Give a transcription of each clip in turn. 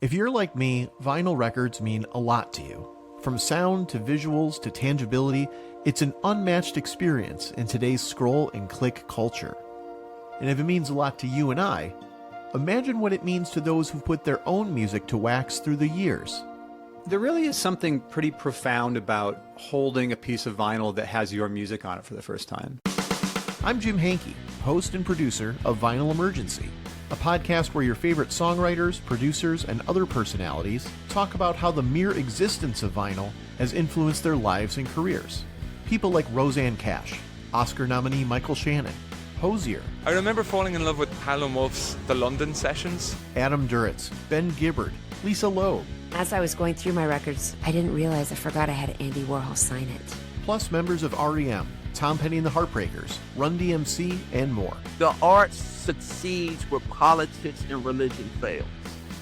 If you're like me, vinyl records mean a lot to you. From sound to visuals to tangibility, it's an unmatched experience in today's scroll and click culture. And if it means a lot to you and I, imagine what it means to those who've put their own music to wax through the years. There really is something pretty profound about holding a piece of vinyl that has your music on it for the first time. I'm Jim Hankey, host and producer of Vinyl Emergency, a podcast where your favorite songwriters, producers, and other personalities talk about how the mere existence of vinyl has influenced their lives and careers. People like Roseanne Cash, Oscar nominee Michael Shannon, Hozier. I remember falling in love with Howlin' Wolf's The London Sessions. Adam Duritz, Ben Gibbard, Lisa Loeb. As I was going through my records, I didn't realize I forgot I had Andy Warhol sign it. Plus members of REM, Tom Petty and the Heartbreakers, Run DMC, and more. The arts succeeds where politics and religion fails.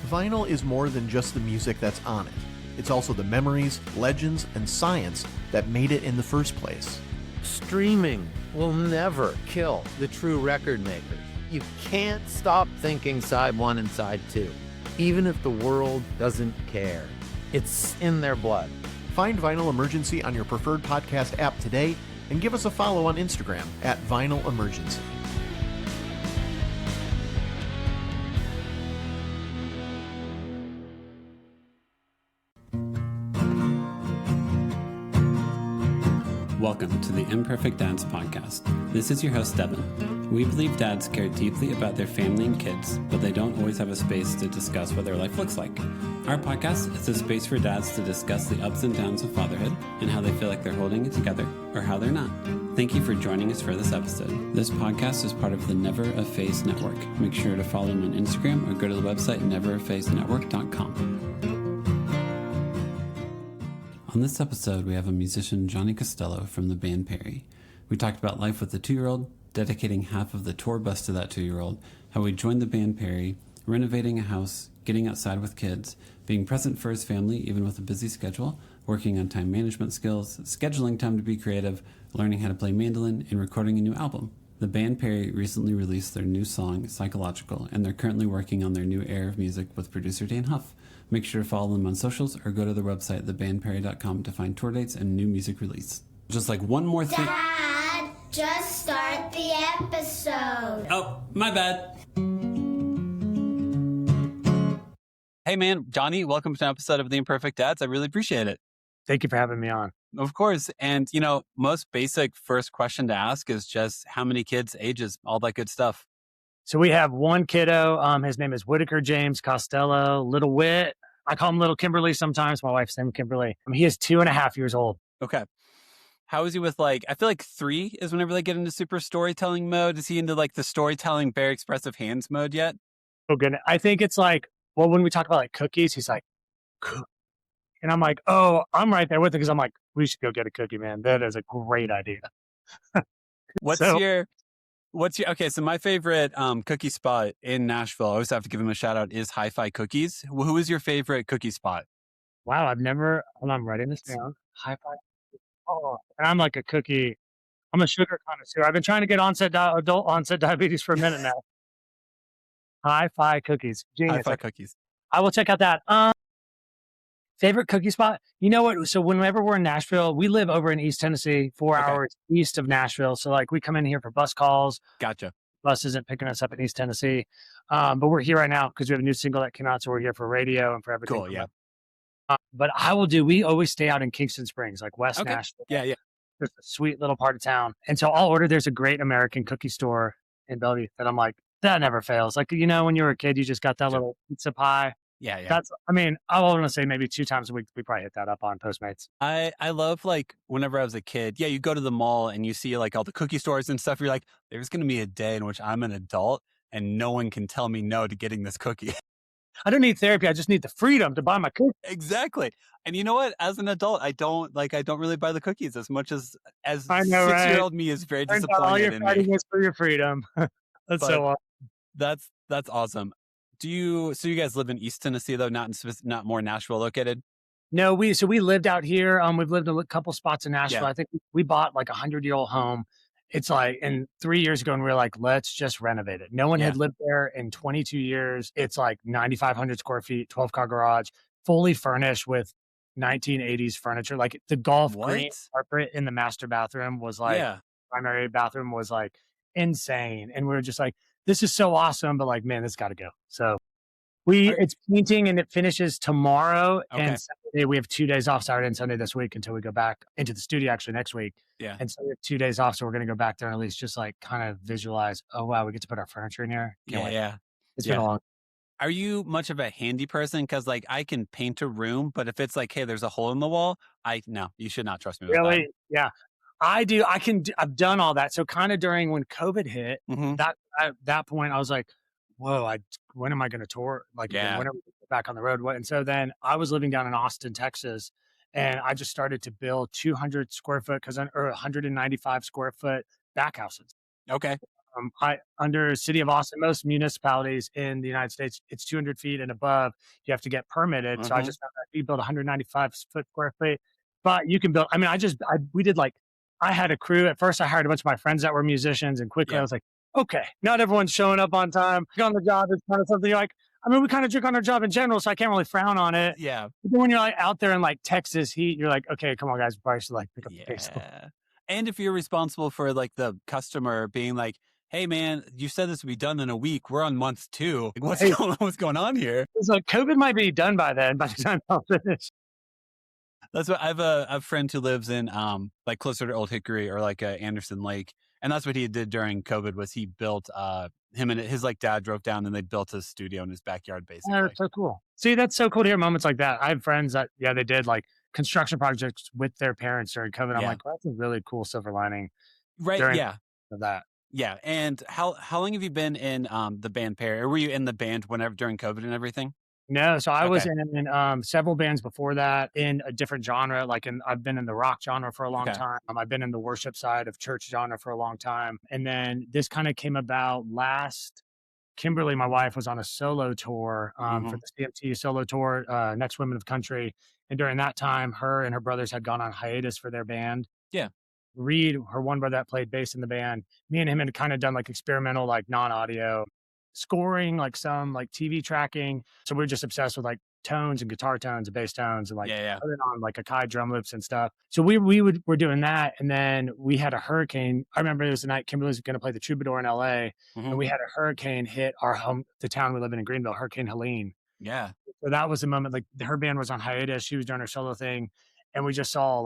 Vinyl is more than just the music that's on it. It's also the memories, legends, and science that made it in the first place. Streaming will never kill the true record makers. You can't stop thinking side one and side two, even if the world doesn't care. It's in their blood. Find Vinyl Emergency on your preferred podcast app today and give us a follow on Instagram at Vinyl Emergency. Welcome to the Imperfect Dads Podcast. This is your host, Devin. We believe dads care deeply about their family and kids, but they don't always have a space to discuss what their life looks like. Our podcast is a space for dads to discuss the ups and downs of fatherhood and how they feel like they're holding it together or how they're not. Thank you for joining us for this episode. This podcast is part of the Never a Face Network. Make sure to follow them on Instagram or go to the website neverafacenetwork.com. On this episode, we have a musician, Johnny Costello, from the band Perry. We talked about life with a 2-year-old, dedicating half of the tour bus to that 2-year-old, how he joined the band Perry, renovating a house, getting outside with kids, being present for his family even with a busy schedule, working on time management skills, scheduling time to be creative, learning how to play mandolin, and recording a new album. The band Perry recently released their new song, Psychological, and they're currently working on their new era of music with producer Dan Huff. Make sure to follow them on socials or go to their website, thebandperry.com, to find tour dates and new music release. Just like one more thing. Dad, just start the episode. Oh, my bad. Hey man, Johnny, welcome to an episode of The Imperfect Dads. I really appreciate it. Thank you for having me on. Of course. And, most basic first question to ask is just how many kids, ages, all that good stuff. So we have one kiddo. His name is Whitaker James Costello, Little Wit. I call him Little Kimberly sometimes. My wife's name is Kimberly. He is 2.5 years old. Okay. How is he with I feel like 3 is whenever they get into super storytelling mode. Is he into the storytelling, very expressive hands mode yet? Oh, goodness. I think it's when we talk about cookies, he's like, "Cook." And I'm like, oh, I'm right there with it because I'm like, we should go get a cookie, man. That is a great idea. Okay, so my favorite cookie spot in Nashville, I always have to give him a shout out, is Hi-Fi Cookies. Who is your favorite cookie spot? Wow, I'm writing this down. Hi-Fi. Oh, and I'm I'm a sugar connoisseur. I've been trying to get adult onset diabetes for a minute now. Hi-Fi Cookies. Genius. Hi-Fi Cookies. I will check out that. Favorite cookie spot? You know what? So whenever we're in Nashville, we live over in East Tennessee, 4 hours east of Nashville. So we come in here for bus calls. Gotcha. Bus isn't picking us up in East Tennessee. But we're here right now because we have a new single that came out. So we're here for radio and for everything. Cool, yeah. But we always stay out in Kingston Springs, West Nashville. Yeah. There's a sweet little part of town. And so I'll order, there's a great American cookie store in Bellevue that I'm like, that never fails. When you were a kid, you just got that little pizza pie. Yeah. I want to say maybe 2 times a week, we probably hit that up on Postmates. I love whenever I was a kid, you go to the mall and you see all the cookie stores and stuff. You're like, there's going to be a day in which I'm an adult and no one can tell me no to getting this cookie. I don't need therapy. I just need the freedom to buy my cookie. Exactly. And you know what? As an adult, I don't really buy the cookies as much as I know, 6-year-old me is very disappointed all you're in fighting me. is for your freedom. That's so awesome. That's awesome. So you guys live in East Tennessee though, not more Nashville located? No, we lived out here. We've lived in a couple spots in Nashville. Yeah. I think we bought 100-year-old home it's like, and 3 years ago, and we were like, let's just renovate it. No one had lived there in 22 years. It's like 9,500 square feet, 12-car garage, fully furnished with 1980s furniture. Like the golf green carpet in the master bathroom was like, primary bathroom was like insane. And we were just like, this is so awesome, but like, man, this got to go. So it's painting and it finishes tomorrow. And Saturday, we have 2 days off, Saturday and Sunday this week, until we go back into the studio actually next week. Yeah. And so we have 2 days off. So we're going to go back there and at least just like kind of visualize, oh, wow, we get to put our furniture in here. Can't wait. It's been a long. Are you much of a handy person? Because like I can paint a room, but if it's like, hey, there's a hole in the wall, no, you should not trust me with that. Yeah. I do. I've done all that. So kind of during when COVID hit, that at that point, I was like, whoa, when am I going to tour? Like, when are we gonna get back on the road? And so then I was living down in Austin, Texas, and I just started to build 200 square foot or 195 square foot back houses. Okay. Under city of Austin, most municipalities in the United States, it's 200 feet and above. You have to get permitted. So I just found that you build 195 square feet, but you can build. I mean, we did like, I had a crew. At first, I hired a bunch of my friends that were musicians, and quickly I was like, okay, not everyone's showing up on time. On the job is kind of something like, I mean, we kind of drink on our job in general, so I can't really frown on it. Yeah. But then when you're like out there in like Texas heat, you're like, okay, come on, guys, we probably should like pick up the pace. And if you're responsible for like the customer being like, hey man, you said this would be done in a week. We're on month 2. Like, what's going on here? It's like COVID might be done by then, by the time I'll finish. That's what I have a friend who lives in like closer to Old Hickory or like Anderson Lake. And that's what he did during COVID was he built him and his like dad drove down and they built a studio in his backyard basically. Oh, that's so cool. See, that's so cool to hear moments like that. I have friends that they did like construction projects with their parents during COVID. I'm like, well, that's a really cool silver lining. Right. Of that. Yeah. And how long have you been in the band Perry? Or were you in the band whenever during COVID and everything? No, so I was in several bands before that in a different genre. I've been in the rock genre for a long time. I've been in the worship side of church genre for a long time. And then this kind of came about Kimberly, my wife, was on a solo tour for the CMT solo tour, Next Women of Country. And during that time, her and her brothers had gone on hiatus for their band. Yeah. Reed, her one brother that played bass in the band, me and him had kind of done like experimental, like non-audio scoring, like some like TV tracking. So we were just obsessed with like tones and guitar tones and bass tones and like putting on like Akai drum loops and stuff. So we were doing that. And then we had a hurricane. I remember it was the night Kimberly was going to play the Troubadour in LA. And we had a hurricane hit the town we live in Greenville, Hurricane Helene. Yeah. So that was the moment, like her band was on hiatus. She was doing her solo thing. And we just saw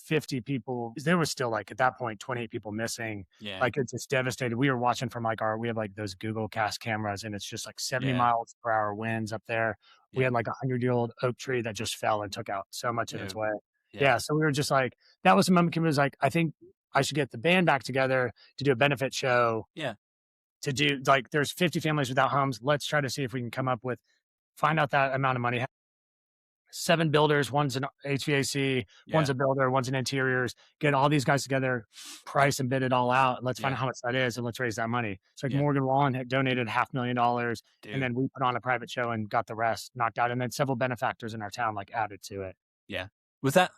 50 people. There was still like at that point, 28 people missing. Yeah. Like it's just devastated. We were watching from we have like those Google Cast cameras and it's just like 70 miles per hour winds up there. Yeah. We had like 100-year-old oak tree that just fell and took out so much of its way. Yeah. So we were just like, that was the moment Kim was like, I think I should get the band back together to do a benefit show. Yeah. To do like, there's 50 families without homes. Let's try to see if we can find out that amount of money. 7 builders, one's an HVAC, one's a builder, one's in interiors, get all these guys together, price and bid it all out. And let's find out how much that is and let's raise that money. So Morgan Wallen had donated $500,000 and then we put on a private show and got the rest knocked out. And then several benefactors in our town added to it. Yeah. Was that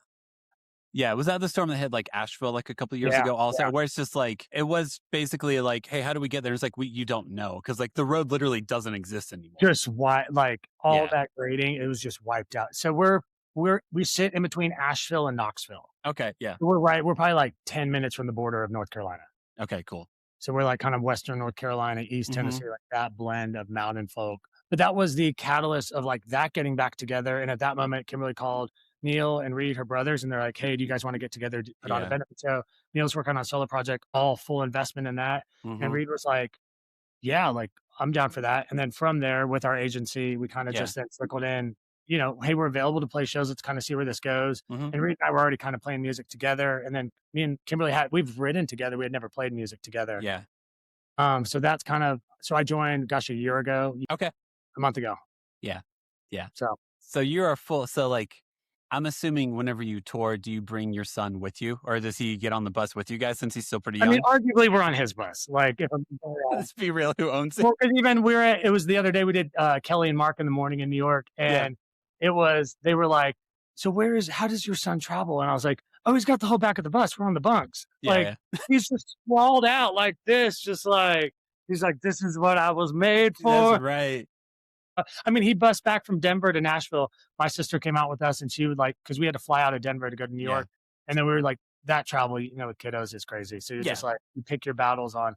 the storm that hit Asheville a couple of years ago also, where it's just it was basically hey, how do we get there? It's you don't know. Cause the road literally doesn't exist anymore. Just all that grading, it was just wiped out. So we sit in between Asheville and Knoxville. Okay. Yeah. We're probably 10 minutes from the border of North Carolina. Okay, cool. So we're kind of Western North Carolina, East Tennessee, that blend of mountain folk. But that was the catalyst of that getting back together. And at that moment, Kimberly called Neil and Reed, her brothers, and they're like, hey, do you guys want to get together, put on a benefit show? Neil's working on a solo project, all full investment in that. And Reed was like, yeah, I'm down for that. And then from there with our agency, we kind of just then circled in, hey, we're available to play shows. Let's kind of see where this goes. And Reed and I were already kind of playing music together. And then me and Kimberly we've written together. We had never played music together. Yeah. So that's so I joined, a year ago. Okay. A month ago. Yeah. Yeah. So you are I'm assuming whenever you tour, do you bring your son with you, or does he get on the bus with you guys since he's still pretty young? I mean, arguably we're on his bus. If I'm let's be real, who owns it? Well, because even it was the other day we did Kelly and Mark in the morning in New York, and they were like, so how does your son travel? And I was like, oh, he's got the whole back of the bus. We're on the bunks. Yeah, Like, yeah. he's just sprawled out like this, just like, he's like, this is what I was made for. That's right. I mean, he bussed back from Denver to Nashville. My sister came out with us, and she would like, because we had to fly out of Denver to go to New Yeah. York, and then we were like, that travel, with kiddos is crazy. So you're Yeah. just like, you pick your battles on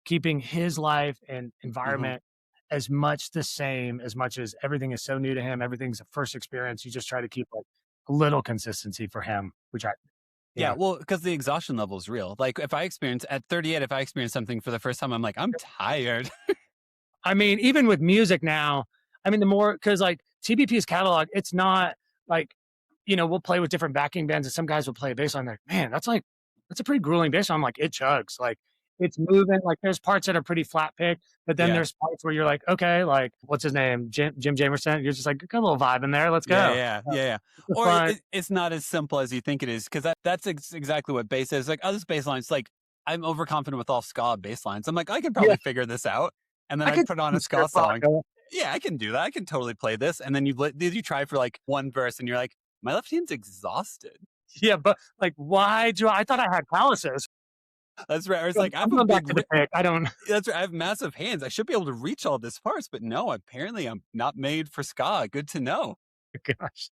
keeping his life and environment as much the same, as much as everything is so new to him, everything's a first experience. You just try to keep like a little consistency for him, which Yeah, well, because the exhaustion level is real. Like if I experience at 38, if I experience something for the first time, I'm like, I'm tired. I mean, even with music now, I mean, the more, because like TBP's catalog, it's not like, we'll play with different backing bands, and some guys will play a bass line. Like, man, that's a pretty grueling bass line. I'm like, it chugs. Like, it's moving. Like, there's parts that are pretty flat picked, but then there's parts where you're like, okay, like, what's his name? Jim Jamerson. You're just like, got a little vibe in there. Let's go. Yeah. Or it's not as simple as you think it is, because that's exactly what bass is. Like, this bass line's like, I'm overconfident with all ska bass lines. I'm like, I can probably figure this out. And then I put on a ska song. Yeah, I can do that. I can totally play this. And then you try for like one verse and you're like, my left hand's exhausted. Yeah, but like, I thought I had calluses. That's right. I was like, I'm going back to the pick. I don't. That's right. I have massive hands. I should be able to reach all this parts, but no, apparently I'm not made for ska. Good to know. Gosh.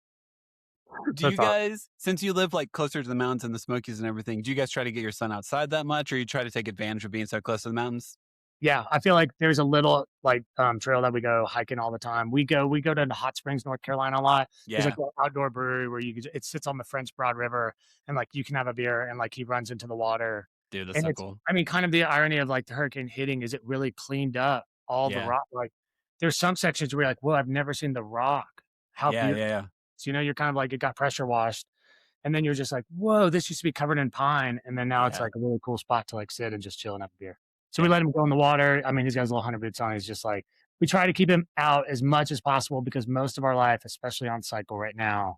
Do you guys, since you live like closer to the mountains and the Smokies and everything, do you guys try to get your son outside that much, or you try to take advantage of being so close to the mountains? Yeah, I feel like there's a little like trail that we go hiking all the time. We go to Hot Springs, North Carolina a lot. There's like an outdoor brewery where it sits on the French Broad River, and like you can have a beer, and like he runs into the water. Dude, that's so cool. I mean, kind of the irony of like the hurricane hitting is it really cleaned up all the rock. Like there's some sections where you're like, well, I've never seen the rock. How beautiful. Yeah. So, you're kind of like, it got pressure washed. And then you're just like, whoa, this used to be covered in pine. And then now it's like a really cool spot to like sit and just chill and have a beer. So we let him go in the water. I mean, he's got his little 100 boots on. He's just like, we try to keep him out as much as possible, because most of our life, especially on cycle right now,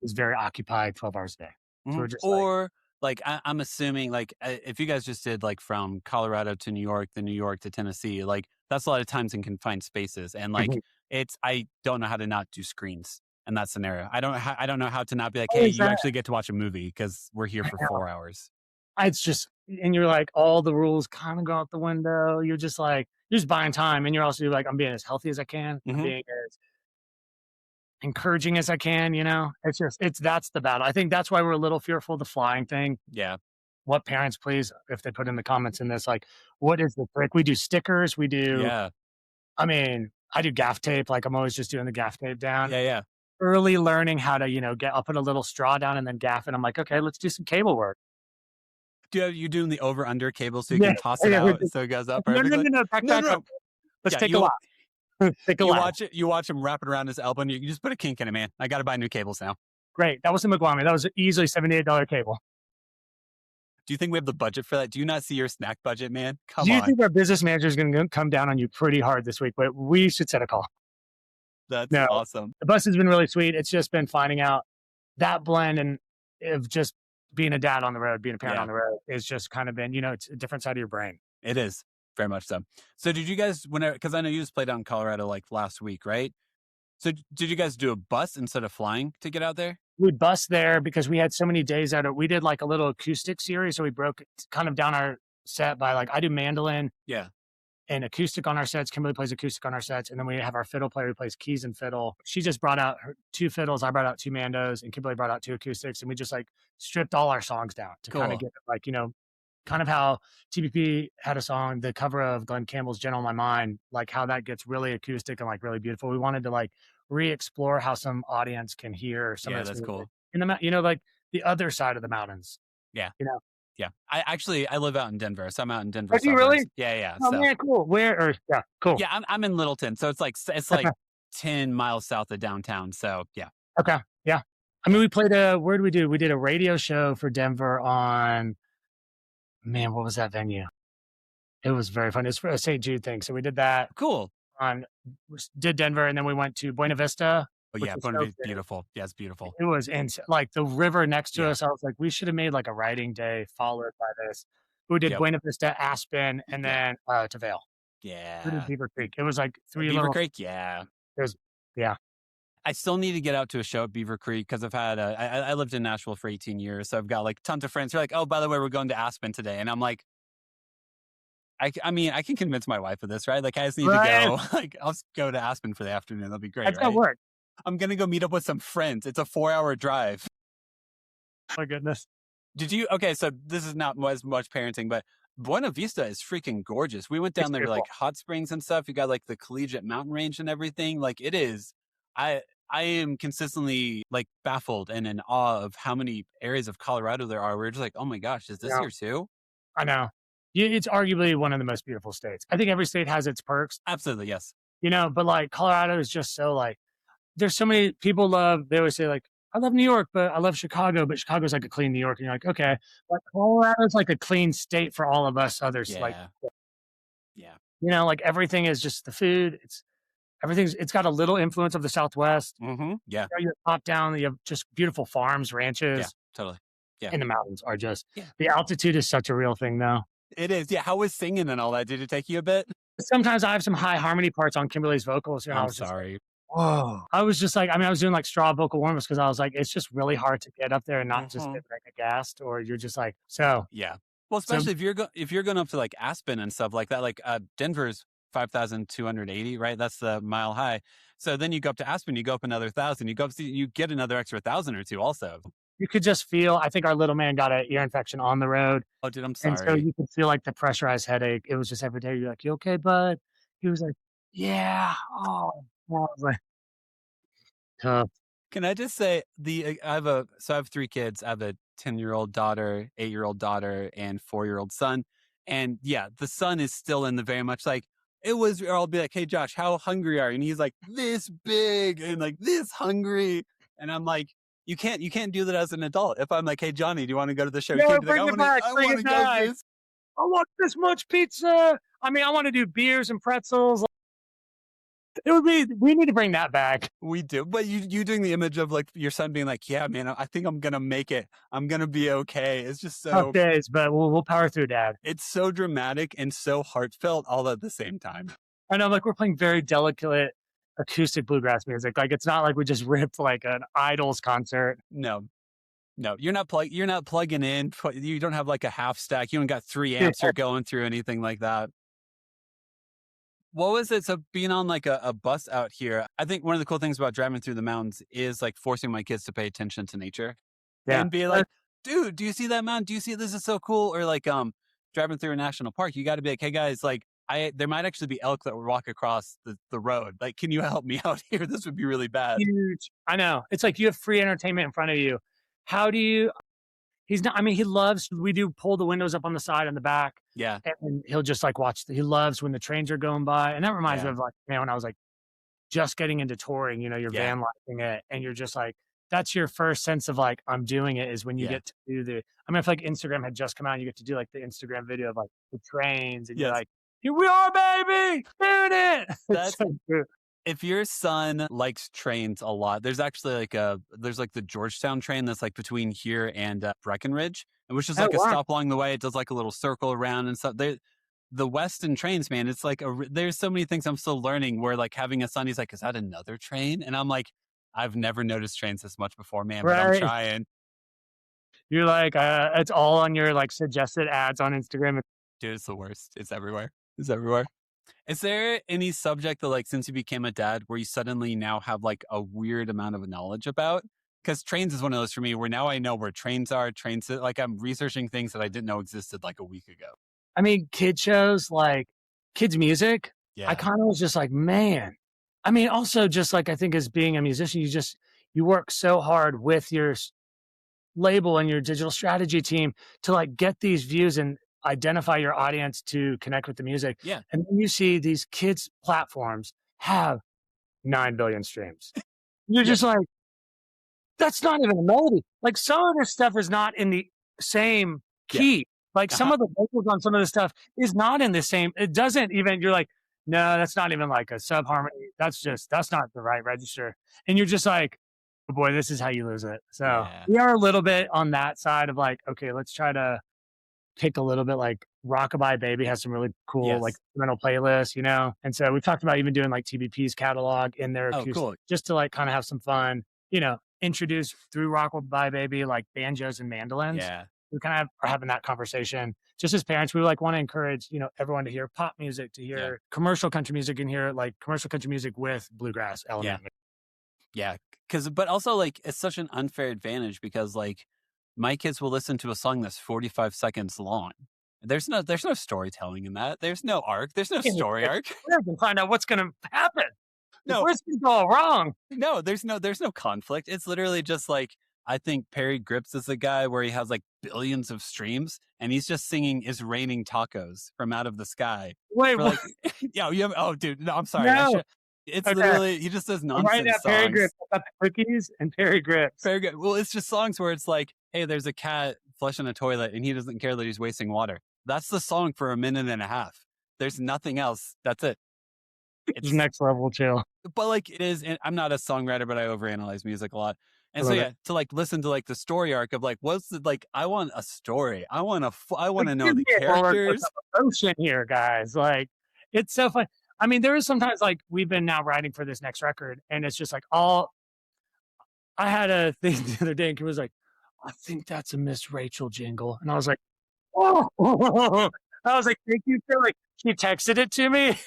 is very occupied 12 hours a day. So we're just I'm assuming like if you guys just did like from Colorado to New York, then New York to Tennessee, like that's a lot of times in confined spaces. And like I don't know how to not do screens in that scenario. I don't know how to not be like, hey, you actually get to watch a movie because we're here for 4 hours. It's just, and you're like, all the rules kind of go out the window. You're just like, you're just buying time. And you're also like, I'm being as healthy as I can. I'm being as encouraging as I can, that's the battle. I think that's why we're a little fearful of the flying thing. Yeah. What parents, please, if they put in the comments in this, like, what is the trick? We do stickers. We do, I mean, I do gaff tape. Like I'm always just doing the gaff tape down. Yeah. Early learning how to, I'll put a little straw down and then gaff it. I'm like, okay, let's do some cable work. You doing the over under cable so you can toss it out so it goes up perfectly? No. Back up. Let's take a lot. You watch him wrap it around his elbow, and you just put a kink in it, man. I got to buy new cables now. Great. That was the McGuami. That was easily $78 cable. Do you think we have the budget for that? Do you not see your snack budget, man? Come on. Do you think our business manager is going to come down on you pretty hard this week? But we should set a call. That's awesome. The bus has been really sweet. It's just been finding out that blend and of just being a dad on the road, being a parent on the road is just kind of been, it's a different side of your brain. It is. Very much so. So did you guys, because I know you just played out in Colorado like last week, right? So did you guys do a bus instead of flying to get out there? We'd bus there because we had so many days out. We did like a little acoustic series. So we broke kind of down our set by like, I do mandolin and acoustic on our sets. Kimberly plays acoustic on our sets. And then we have our fiddle player who plays keys and fiddle. She just brought out her 2 fiddles. I brought out 2 mandos, and Kimberly brought out 2 acoustics. And we just like stripped all our songs down to kind of get like, kind of how TBP had a song, the cover of Glenn Campbell's Gentle on My Mind, like how that gets really acoustic and like really beautiful. We wanted to like re-explore how some audience can hear some of this. That's cool. In the, like the other side of the mountains. Yeah. Yeah. I live out in Denver. So I'm out in Denver. Are you really? Yeah. Oh man, cool. Cool. Yeah, I'm in Littleton. So it's like 10 miles south of downtown. So yeah. Okay. Yeah. I mean, we played where did we do? We did a radio show for Denver on, man, what was that venue? It was very fun. It's for a St. Jude thing. So we did that. Cool. Did Denver, and then we went to Buena Vista. Oh yeah, Buena Vista, beautiful. Yeah, it's beautiful. It was insane. Like the river next to us. I was like, we should have made like a writing day followed by this. We did Buena Vista, Aspen, and then to Vail. Yeah. We did Beaver Creek. It was like 3 Beaver Creek. Yeah. It was, yeah. I still need to get out to a show at Beaver Creek because I lived in Nashville for 18 years. So I've got like tons of friends who are like, oh, by the way, we're going to Aspen today. And I'm like, I mean, I can convince my wife of this, right? Like I just need to go, like I'll just go to Aspen for the afternoon. That'll be great, That's right? gonna work. I'm going to go meet up with some friends. It's a 4-hour drive. My goodness. Okay, so this is not as much parenting, but Buena Vista is freaking gorgeous. We went down there to like hot springs and stuff. You got like the collegiate mountain range and everything. Like it is, I am consistently like baffled and in awe of how many areas of Colorado there are. We're just like, oh my gosh, is this here too? I know. It's arguably one of the most beautiful states. I think every state has its perks. Absolutely, yes. But like Colorado is just so like, there's so many people they always say like, I love New York, but I love Chicago, but Chicago's like a clean New York. And you're like, okay, but Colorado's like a clean state for all of us others. Yeah. Like, yeah. Like everything is just the food. It's got a little influence of the Southwest. Mm-hmm. Yeah. You're top down. You have just beautiful farms, ranches. Yeah, totally. Yeah. And the mountains are just, the altitude is such a real thing though. It is. Yeah. How was singing and all that? Did it take you a bit? Sometimes I have some high harmony parts on Kimberly's vocals. I'm sorry. Whoa. I was just like, I was doing like straw vocal warm-ups because I was like, it's just really hard to get up there and not just get like aghast, or you're just like, so. Yeah. Well, especially if you're going up to like Aspen and stuff like that, like Denver's 5,280, right? That's the mile high. So then you go up to Aspen, you go up another 1,000, you get another extra 1,000 or two also. You could just feel, I think our little man got an ear infection on the road. Oh, dude, I'm sorry. And so you could feel like the pressurized headache. It was just every day. You're like, you okay, bud? He was like, yeah. Oh, I was like, tough. Can I just say I have 3 kids. I have a 10-year-old daughter, 8-year-old daughter, and 4-year-old son. And yeah, the son is still in the very much like, I'll be like, hey, Josh, how hungry are you? And he's like this big and like this hungry. And I'm like, you can't do that as an adult. If I'm like, hey, Johnny, do you want to go to the show? Yeah, You can't be like, bring it back. Bring it back. I want this much pizza. I want to do beers and pretzels. We need to bring that back. We do. But you doing the image of like your son being like, yeah, man, I think I'm going to make it. I'm going to be okay. It's just so. Tough days, but we'll power through, Dad. It's so dramatic and so heartfelt all at the same time. I know, like we're playing very delicate acoustic bluegrass music. Like it's not like we just ripped like an Idols concert. No, you're not plugging in. You don't have like a half stack. You don't got 3 amps you're going through, anything like that. What was it? So being on like a bus out here, I think one of the cool things about driving through the mountains is like forcing my kids to pay attention to nature and be like, dude, do you see that mountain? Do you see this is so cool? Or like driving through a national park, you got to be like, hey guys, like there might actually be elk that would walk across the road. Like, can you help me out here? This would be really bad. Huge. I know. It's like you have free entertainment in front of you. How do you? He's not, he loves, we do pull the windows up on the side and the back. Yeah. And he'll just like he loves when the trains are going by. And that reminds me of like, man, when I was like just getting into touring, you're van lifing it. And you're just like, that's your first sense of like, I'm doing it is when you get to do I feel like Instagram had just come out and you get to do like the Instagram video of like the trains and you're like, here we are, baby, doing it. That's so true. If your son likes trains a lot, there's actually like there's like the Georgetown train that's like between here and Breckenridge, which is like a stop along the way. It does like a little circle around and stuff. The Weston trains, man, it's like there's so many things I'm still learning where like having a son, he's like, is that another train? And I'm like, I've never noticed trains this much before, man, but I'm trying. You're like, it's all on your like suggested ads on Instagram. Dude, it's the worst. It's everywhere. It's everywhere. Is there any subject that, like, since you became a dad, where you suddenly now have, like, a weird amount of knowledge about? Because trains is one of those for me where now I know where trains are, like, I'm researching things that I didn't know existed, like, a week ago. Kid shows, like, kids' music. Yeah. I kind of was just like, man. Also just, like, I think as being a musician, you work so hard with your label and your digital strategy team to, like, get these views and identify your audience to connect with the music. Yeah. And then you see these kids' platforms have 9 billion streams. You're just like, that's not even a melody. Like some of this stuff is not in the same key. Like some of the vocals on some of this stuff is not in the same. It doesn't even, you're like, no, that's not even like a sub harmony. That's not the right register. And you're just like, oh boy, this is how you lose it. So we are a little bit on that side of like, okay, let's try to pick a little bit, like Rockabye Baby has some really cool like instrumental playlists, and so we've talked about even doing like TBP's catalog in their Oh, acoustic, cool. just to like kind of have some fun, introduce through Rockabye Baby like banjos and mandolins. Yeah. We kind of are having that conversation. Just as parents, we like want to encourage, everyone to hear pop music, to hear commercial country music, and hear like commercial country music with bluegrass element. Yeah. But also like it's such an unfair advantage because like my kids will listen to a song that's 45 seconds long. There's no storytelling in that. There's no arc. There's no story arc. We can find out what's going to happen. No, where's it go wrong? No, there's no conflict. It's literally just like, I think Perry Grips is a guy where he has like billions of streams and he's just singing "Is Raining Tacos" from Out of the Sky. Wait, like, dude, no, I'm sorry. No. It's literally, he just does nonsense right now, songs. Perry Grips. I got the cookies and Perry Grips. Well, it's just songs where it's like, hey, there's a cat flushing a toilet and he doesn't care that he's wasting water. That's the song for a minute and a half. There's nothing else. That's it. It's next level chill. But like it is, I'm not a songwriter, but I overanalyze music a lot. And so to like listen to like the story arc of like, what's the, like, I want a story. I want to know the characters. Emotion here, guys. Like, it's so fun. I mean, there is sometimes like we've been now writing for this next record, and it's just like I had a thing the other day, and Kim was like, I think that's a Miss Rachel jingle. And I was like, oh, I was like, thank you. Like, she texted it to me.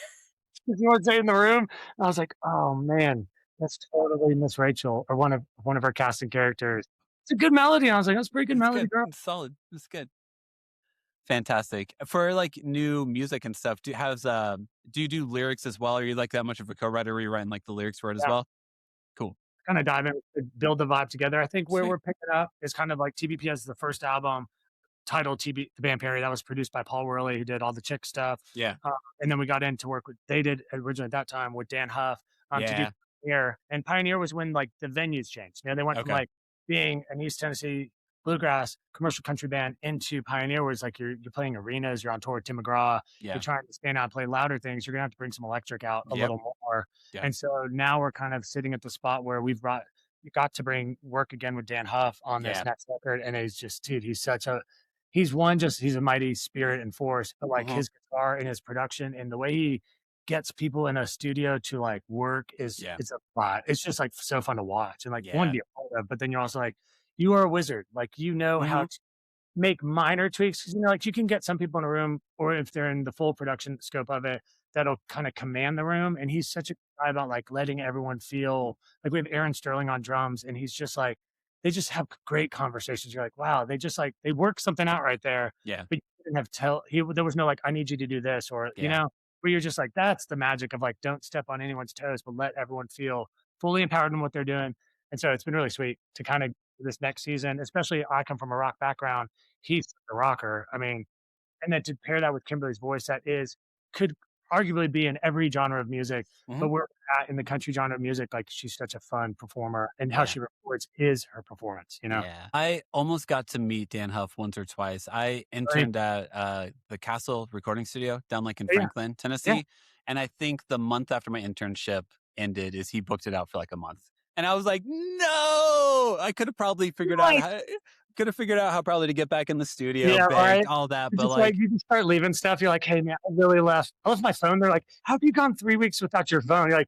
You want to say in the room? And I was like, oh man, that's totally Miss Rachel or one of her casting characters. It's a good melody. And I was like, that's a pretty good melody, girl. It's solid. It's good. Fantastic. For like new music and stuff, do you do lyrics as well? Are you like that much of a co-writer where you're writing like the lyrics for it as well? Cool. Kind of dive in, build the vibe together. I think where we're picking up is kind of like TBP has the first album titled The Band Perry, that was produced by Paul Worley, who did all the Chick stuff. Yeah. And then we got in to work with, they did originally at that time with Dan Huff to do Pioneer. And Pioneer was when like the venues changed. They went from like being an East Tennessee bluegrass commercial country band into Pioneer, where it's like you're playing arenas, you're on tour with Tim McGraw, you're trying to stand out and play louder things, you're gonna have to bring some electric out a little more. And so now we're kind of sitting at the spot where we got to bring work again with Dan Huff on this next record, and he's just, dude, he's a mighty spirit and force, but like his guitar and his production and the way he gets people in a studio to like work it's a lot. It's just like so fun to watch and like one to be a part of, but then you're also like, you are a wizard. Like, how to make minor tweaks. Cause like you can get some people in a room, or if they're in the full production scope of it, that'll kind of command the room. And he's such a guy about like letting everyone feel like, we have Aaron Sterling on drums, and he's just like, they just have great conversations. You're like, wow, they just like, they work something out right there. Yeah. But you didn't have there was no like, I need you to do this, or, where you're just like, that's the magic of like, don't step on anyone's toes, but let everyone feel fully empowered in what they're doing. And so it's been really sweet to kind of this next season, especially I come from a rock background. He's a rocker. I mean, and then to pair that with Kimberly's voice, that could arguably be in every genre of music, but we're in the country genre of music. Like, she's such a fun performer, and how she records is her performance, Yeah. I almost got to meet Dan Huff once or twice. I interned at the Castle recording studio down like in Franklin, Tennessee. And I think the month after my internship ended is he booked it out for like a month. And I was like, no, I could have probably figured out how probably to get back in the studio, all that. But like you just start leaving stuff. You're like, hey man, I left my phone. They're like, how have you gone 3 weeks without your phone? You're like,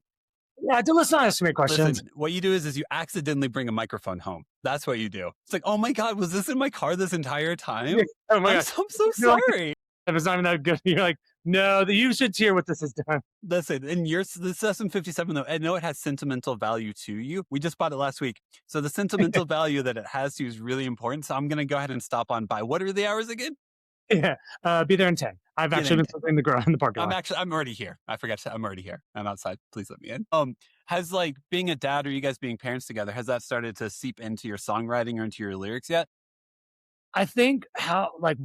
yeah, let's not ask me questions. Listen, what you do is you accidentally bring a microphone home. That's what you do. It's like, oh my God, was this in my car this entire time? Oh my God. I'm so sorry. If it's not even that good, you're like, no, you should hear what this is done. That's it. And the SM57, though, I know it has sentimental value to you. We just bought it last week. So the sentimental value that it has to you is really important. So I'm going to go ahead and stop on by. What are the hours again? Yeah. Be there in 10. I've actually been sitting in the parking lot. I'm already here. I forgot to say, I'm already here. I'm outside. Please let me in. Has like being a dad, or you guys being parents together, has that started to seep into your songwriting or into your lyrics yet? I think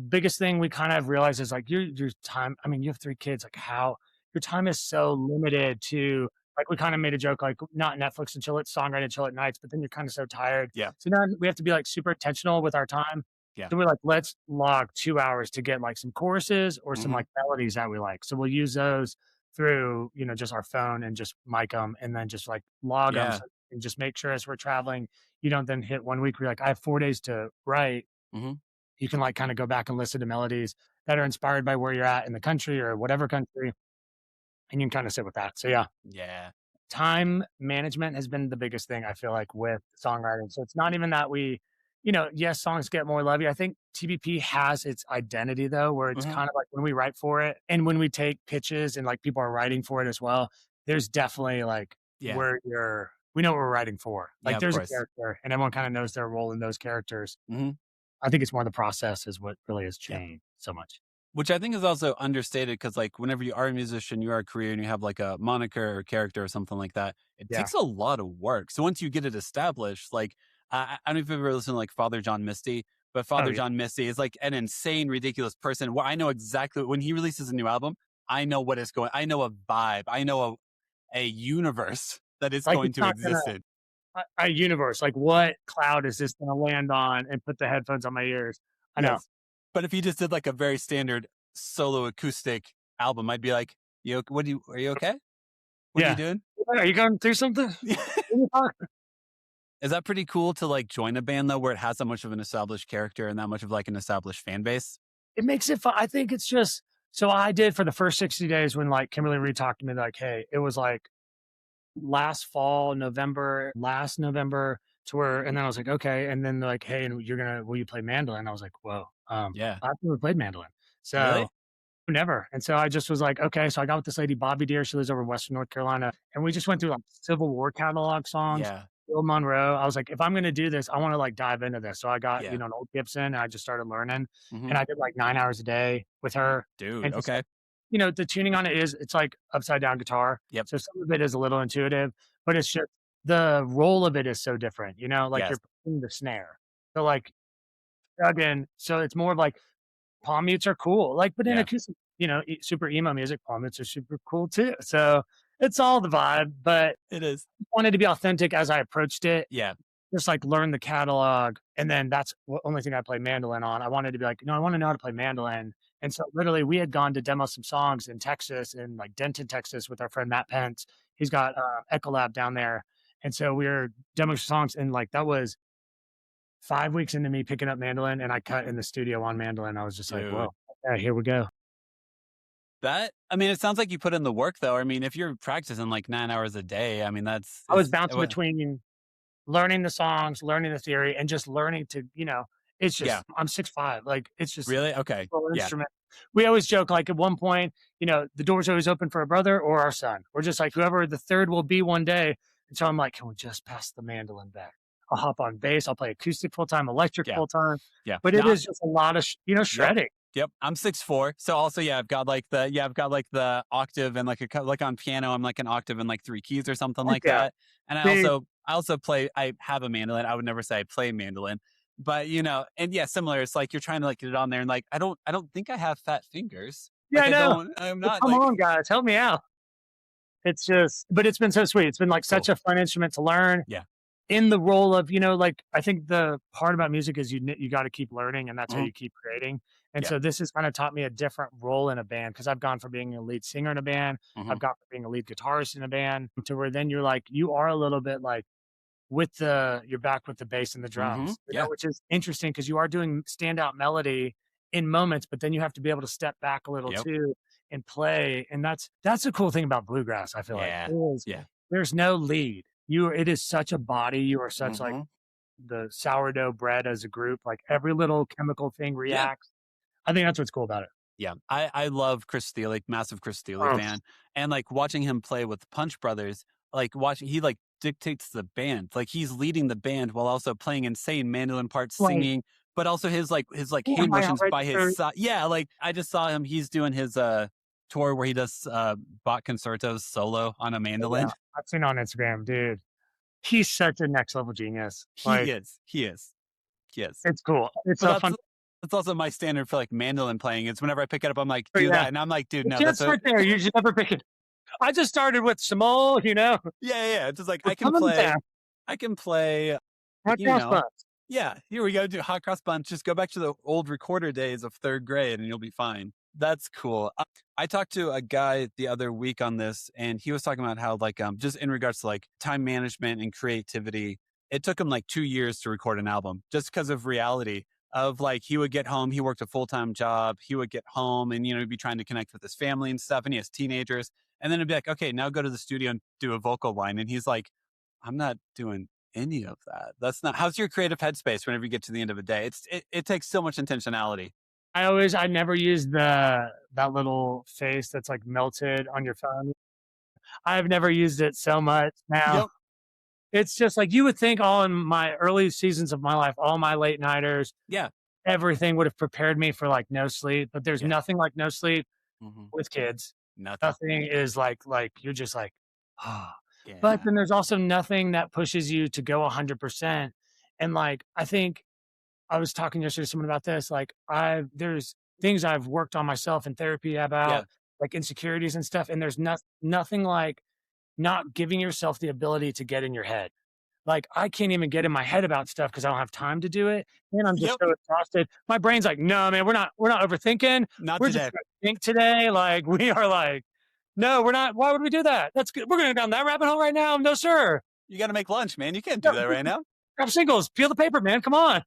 biggest thing we kind of realize is like your time. I mean, you have 3 kids, like how your time is so limited to, like, we kind of made a joke, like, not Netflix and chill, it's songwriting and chill at nights, but then you're kind of so tired. Yeah. So now we have to be like super intentional with our time. Yeah. So we're like, let's log 2 hours to get like some choruses or some like melodies that we like. So we'll use those through, just our phone and just mic them, and then just like log them and just make sure as we're traveling, you don't then hit 1 week where you're like, I have 4 days to write. You can like kind of go back and listen to melodies that are inspired by where you're at in the country or whatever country, and you can kind of sit with that. So yeah, Yeah. time management has been the biggest thing I feel like with songwriting. So it's not even that we, you know, yes, songs get more lovey. I think TBP has its identity though, where it's kind of like when we write for it and when we take pitches and like people are writing for it as well, there's definitely like where we know what we're writing for. Like there's a character and everyone kind of knows their role in those characters. I think it's more the process is what really has changed so much. Which I think is also understated because, like, whenever you are a musician, you are a career, and you have like a moniker or character or something like that, it takes a lot of work. So once you get it established, like, I don't know if you've ever listened to like Father John Misty, but Father John Misty is like an insane, ridiculous person where I know exactly when he releases a new album, I know what is going, I know a vibe, I know a universe that is Like going to exist in. A universe, like what cloud is this going to land on and put the headphones on my ears? I know. But if he just did like a very standard solo acoustic album, I'd be like, are you okay? What are you doing? Are you going through something? Is that pretty cool to like join a band though, where it has that much of an established character and that much of like an established fan base? It makes it fun. I think it's just, so I did for the first 60 days when like Kimberly Reed talked to me, like, hey, it was like last November to where, and then I was like, okay. And then they're like, hey, and will you play mandolin? I was like, whoa. I've never played mandolin. So really? Never. And so I just was like, okay. So I got with this lady, Bobby Deere. She lives over in Western North Carolina. And we just went through like Civil War catalog songs. Yeah. Bill Monroe. I was like, if I'm going to do this, I want to like dive into this. So I got, an old Gibson and I just started learning and I did like 9 hours a day with her. Dude. And Okay. The tuning on it it's like upside down guitar. Yep. So some of it is a little intuitive, but it's just the role of it is so different, like you're playing the snare. So like again, so it's more of like palm mutes are cool. Like, but in acoustic, super emo music, palm mutes are super cool too. So it's all the vibe, but it is. I wanted to be authentic as I approached it. Yeah. Just like learn the catalog. And then that's the only thing I play mandolin on. I wanted to be like, I want to know how to play mandolin. And so literally we had gone to demo some songs in Texas, in like Denton, Texas with our friend Matt Pence. He's got Ecolab down there. And so we were demoing songs and like that was 5 weeks into me picking up mandolin and I cut in the studio on mandolin. I was just like, whoa, okay, here we go. It sounds like you put in the work though. I mean, if you're practicing like 9 hours a day, I mean, I was bouncing between learning the songs, learning the theory, and just learning to, it's just, I'm 6'5". Like, it's just really okay. Instrument. We always joke, like at one point, the door's always open for a brother or our son. We're just like, whoever the third will be one day. And so I'm like, can we just pass the mandolin back? I'll hop on bass. I'll play acoustic full time, electric full time. Yeah. But it is just a lot of, shredding. Yep. I'm 6'4". So also, I've got like the octave and like on piano, I'm like an octave and like 3 keys or something like that. And I also play, I have a mandolin. I would never say I play mandolin, but and similar. It's like, you're trying to like get it on there and like, I don't think I have fat fingers. Yeah, like, I know. I'm not. Come on, guys, help me out. It's just, but it's been so sweet. It's been like such a fun instrument to learn. Yeah. In the role of, like, I think the part about music is you got to keep learning and that's how you keep creating. And so this has kind of taught me a different role in a band because I've gone from being a lead singer in a band. I've gone from being a lead guitarist in a band to where then you're like, you are a little bit like you're back with the bass and the drums, which is interesting because you are doing standout melody in moments, but then you have to be able to step back a little too and play. And that's the cool thing about bluegrass. I feel like there's no lead. It is such a body. You are such like the sourdough bread as a group, like every little chemical thing reacts. I think that's what's cool about it. Yeah. I love Chris Steele, massive Chris Steele fan. And like watching him play with Punch Brothers, he like dictates the band. Like he's leading the band while also playing insane mandolin parts, singing, but also his hand motions by his side. Yeah. Like I just saw him, he's doing his tour where he does Bach concertos solo on a mandolin. Yeah. I've seen on Instagram, dude. He's such a next level genius. He is. It's cool. It's so fun. That's also my standard for like mandolin playing. It's whenever I pick it up, I'm like, do that. And I'm like, dude, no, that's right there. You should never pick it. I just started with small, Yeah. It's just like, I can play. Hot cross buns. Yeah. Here we go. Do hot cross buns. Just go back to the old recorder days of 3rd grade and you'll be fine. That's cool. I talked to a guy the other week on this and he was talking about how like, just in regards to like time management and creativity, it took him like 2 years to record an album just because of reality. of like, he would get home, he worked a full-time job, he would get home and, he'd be trying to connect with his family and stuff. And he has teenagers. And then it'd be like, okay, now go to the studio and do a vocal line. And he's like, I'm not doing any of that. That's not, how's your creative headspace whenever you get to the end of a day? It takes so much intentionality. I never use that little face that's like melted on your phone. I've never used it so much now. Yep. It's just like, you would think all in my early seasons of my life, all my late nighters, Yeah. everything would have prepared me for like no sleep, but there's nothing like no sleep with kids. Nothing is like you're just like, ah. But then there's also nothing that pushes you to go 100%. And like, I think I was talking yesterday to someone about this. Like, there's things I've worked on myself in therapy about, like insecurities and stuff. And there's nothing like not giving yourself the ability to get in your head. Like, I can't even get in my head about stuff because I don't have time to do it. And I'm just so exhausted. My brain's like, no, man, we're not overthinking. We're today. just gonna think today. Like, we are like, no, we're not. Why would we do that? That's good. We're going down that rabbit hole right now. No, sir. You got to make lunch, man. You can't do that right now. Grab singles, peel the paper, man. Come on.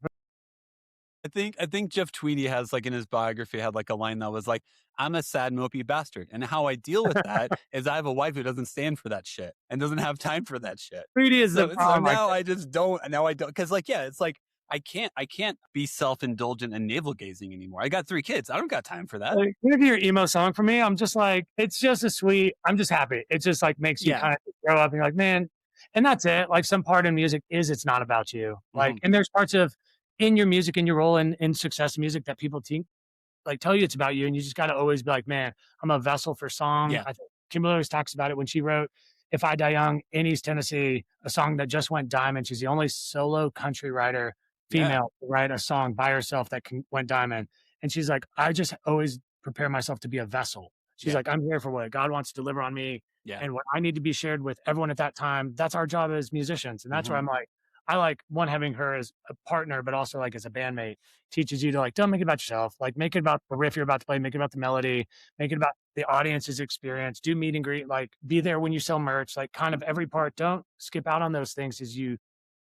I think Jeff Tweedy has like in his biography had like a line that was like, I'm a sad, mopey bastard. And how I deal with that is I have a wife who doesn't stand for that shit and doesn't have time for that shit. Tweedy is the problem. So now I just don't. Now I don't. Cause like, it's like, I can't be self-indulgent and navel gazing anymore. I got 3 kids. I don't got time for that. Like, you hear your emo song for me? I'm just like, it's just a sweet, I'm just happy. It just like makes you kind of grow up and you're like, man, and that's it. Like, some part in music is, it's not about you. Like, and there's parts of in your music, in your role in success music that people tell you it's about you. And you just got to always be like, man, I'm a vessel for song. I think Kimberly always talks about it when she wrote If I Die Young in East Tennessee, a song that just went diamond. She's the only solo country writer, female, to write a song by herself that went diamond. And she's like, I just always prepare myself to be a vessel. She's like, I'm here for what God wants to deliver on me and what I need to be shared with everyone at that time. That's our job as musicians. And that's where I'm like, I like, one, having her as a partner, but also like as a bandmate, teaches you to like, don't make it about yourself. Like, make it about the riff you're about to play, make it about the melody, make it about the audience's experience, do meet and greet, like be there when you sell merch, like kind of every part. Don't skip out on those things as you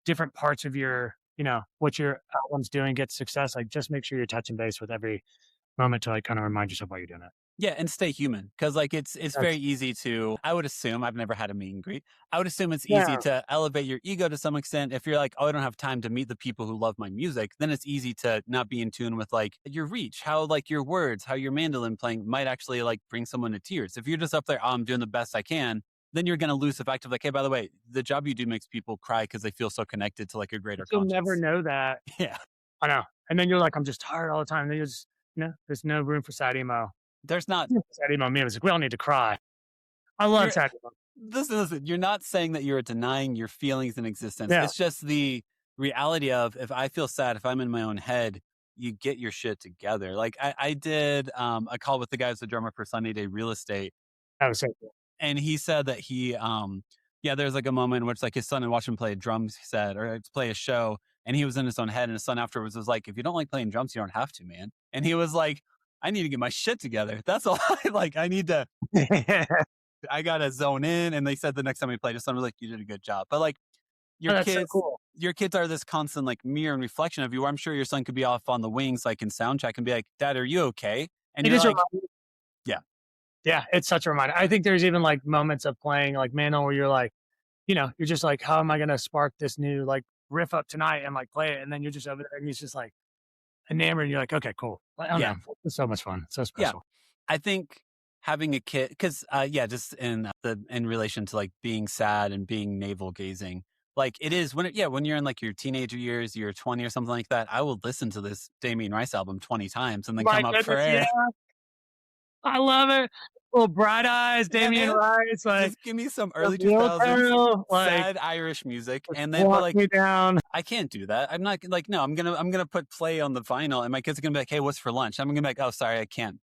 different parts of your, what your album's doing, get success. Like, just make sure you're touching base with every moment to like kind of remind yourself why you're doing it. Yeah, and stay human. Because like it's very easy to, I would assume, I've never had a meet and greet. I would assume it's easy to elevate your ego to some extent. If you're like, oh, I don't have time to meet the people who love my music, then it's easy to not be in tune with like your reach, how like your words, how your mandolin playing might actually like bring someone to tears. If you're just up there, oh, I'm doing the best I can, then you're going to lose the fact of like, hey, by the way, the job you do makes people cry because they feel so connected to like a greater You'll conscience. never know that. Yeah. I know. And then you're like, I'm just tired all the time. And then you're just, there's no room for sad emo. There's not. Sad emo music. We all need to cry. I love sad emo. Listen, you're not saying that you're denying your feelings in existence. It's just the reality of, if I feel sad, if I'm in my own head, you get your shit together. Like I did a call with the guy who's the drummer for Sunny Day Real Estate. That was so cool. And he said that he, there's like a moment in which like his son had watched him play drums, he said, or play a show. And he was in his own head, and his son afterwards was like, if you don't like playing drums, you don't have to, man. And he was like, I need to get my shit together. That's all I need to, I got to zone in. And they said the next time we played, his son was like, you did a good job. But like your kids, so cool. Your kids are this constant like mirror and reflection of you. I'm sure your son could be off on the wings, like in sound check, and be like, Dad, are you okay? And you're like, yeah, it's such a reminder. I think there's even like moments of playing like Mandolin where you're like, you're just like, how am I going to spark this new like riff up tonight and like play it? And then you're just over there and he's just like enamored and you're like, okay, cool. Like, I don't know. It's so much fun. It's so special. Yeah. I think having a kid, because just in relation to like being sad and being navel gazing, like it is when you're in like your teenager years, you're 20 or something like that, I will listen to this Damien Rice album 20 times and then come up for air. Yeah. I love it. Little bright eyes, Damien Rice. Like, just give me some early 2000s sad Irish music, and then walk me down. I can't do that. I'm not like, no. I'm gonna put play on the vinyl, and my kids are gonna be like, "Hey, what's for lunch?" I'm gonna be like, "Oh, sorry, I can't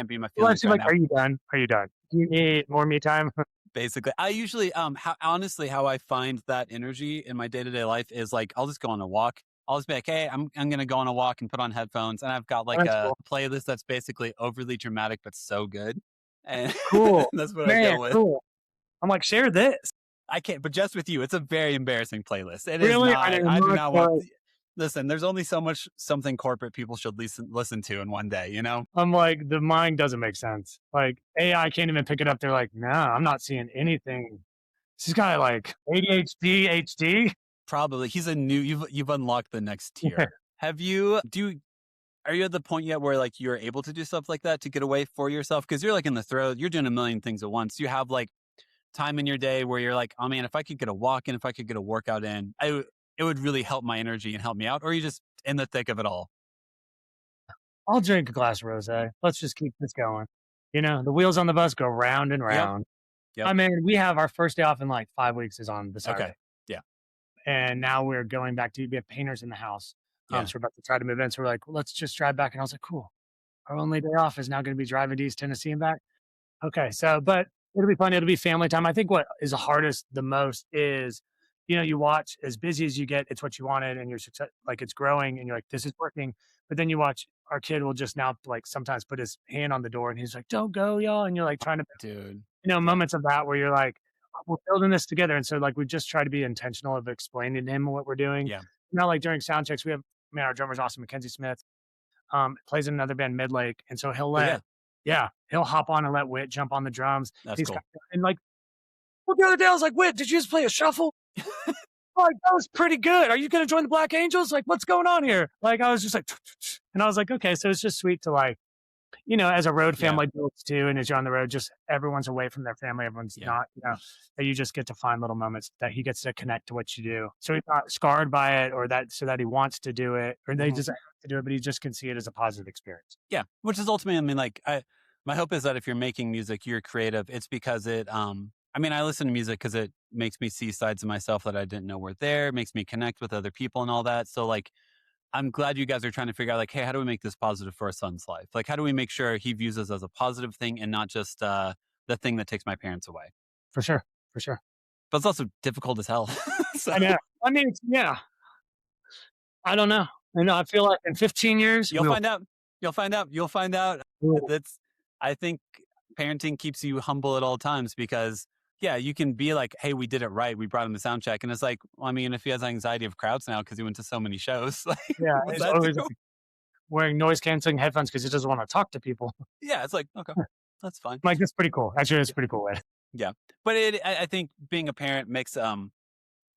be in my feelings right now." Are you done? Are you done? Do you need more me time? Basically, I usually how I find that energy in my day-to-day life is like, I'll just go on a walk. I'll just be like, hey, I'm gonna go on a walk and put on headphones, and I've got like a playlist that's basically overly dramatic but so good. And cool. That's what I go with. Cool. I'm like, share this. I can't, but just with you, it's a very embarrassing playlist. It really? is not. I do not want. Listen, there's only so much something corporate people should listen to in one day, you know? I'm like, the mind doesn't make sense. Like AI can't even pick it up. They're like, nah, I'm not seeing anything. This guy like ADHD, HD. Probably. He's a new, you've unlocked the next tier. Are you at the point yet where like you're able to do stuff like that to get away for yourself? Because you're like in the throes, you're doing a million things at once. You have like time in your day where you're like, oh man, if I could get a walk in, if I could get a workout in, it would really help my energy and help me out. Or are you just in the thick of it all? I'll drink a glass of rosé. Let's just keep this going. You know, the wheels on the bus go round and round. Yep. I mean, we have our first day off in like 5 weeks is on the Saturday. Okay. Yeah. And now we're going back to, we have painters in the house. Yeah. So we're about to try to move in. So we're like, well, let's just drive back. And I was like, cool. Our only day off is now going to be driving to East Tennessee and back. Okay. So, but it'll be fun. It'll be family time. I think what is the hardest the most is, you know, you watch as busy as you get, it's what you wanted and your success, like it's growing and you're like, this is working. But then you watch our kid will just now like sometimes put his hand on the door and he's like, don't go, y'all. And you're like trying to, dude, you know, moments of that where you're like, we're building this together. And so like, we just try to be intentional of explaining to him what we're doing. Yeah. Now, like during sound checks, we have, our drummer's awesome, Mackenzie Smith, plays in another band, Midlake. And so he'll he'll hop on and let Whit jump on the drums. That's cool. And like, well, the other day I was like, Whit, did you just play a shuffle? Like, that was pretty good. Are you going to join the Black Angels? Like, what's going on here? Like, I was just like, and I was like, okay. So it's just sweet to like, you know, as a road family builds too, and as you're on the road, just everyone's away from their family. Everyone's not, you know, that you just get to find little moments that he gets to connect to what you do. So he's not scarred by it or that, so that he wants to do it or they just have to do it, but he just can see it as a positive experience. Yeah. Which is ultimately, I mean, like, my hope is that if you're making music, you're creative. It's because it, I mean, I listen to music because it makes me see sides of myself that I didn't know were there. It makes me connect with other people and all that. So like, I'm glad you guys are trying to figure out like, hey, how do we make this positive for our son's life? Like, how do we make sure he views us as a positive thing and not just the thing that takes my parents away? For sure. For sure. But it's also difficult as hell. So, I know. I mean, yeah. I don't know. I know. I feel like in 15 years, You'll find out. You'll find out. You'll find out. I think parenting keeps you humble at all times because yeah, you can be like, hey, we did it right. We brought him to sound check. And it's like, well, I mean, if he has anxiety of crowds now because he went to so many shows. Like, yeah, he's always wearing noise canceling headphones because he doesn't want to talk to people. Yeah, it's like, okay, that's fine. Like, that's pretty cool. Actually, it's a pretty cool way. Yeah. But I think being a parent makes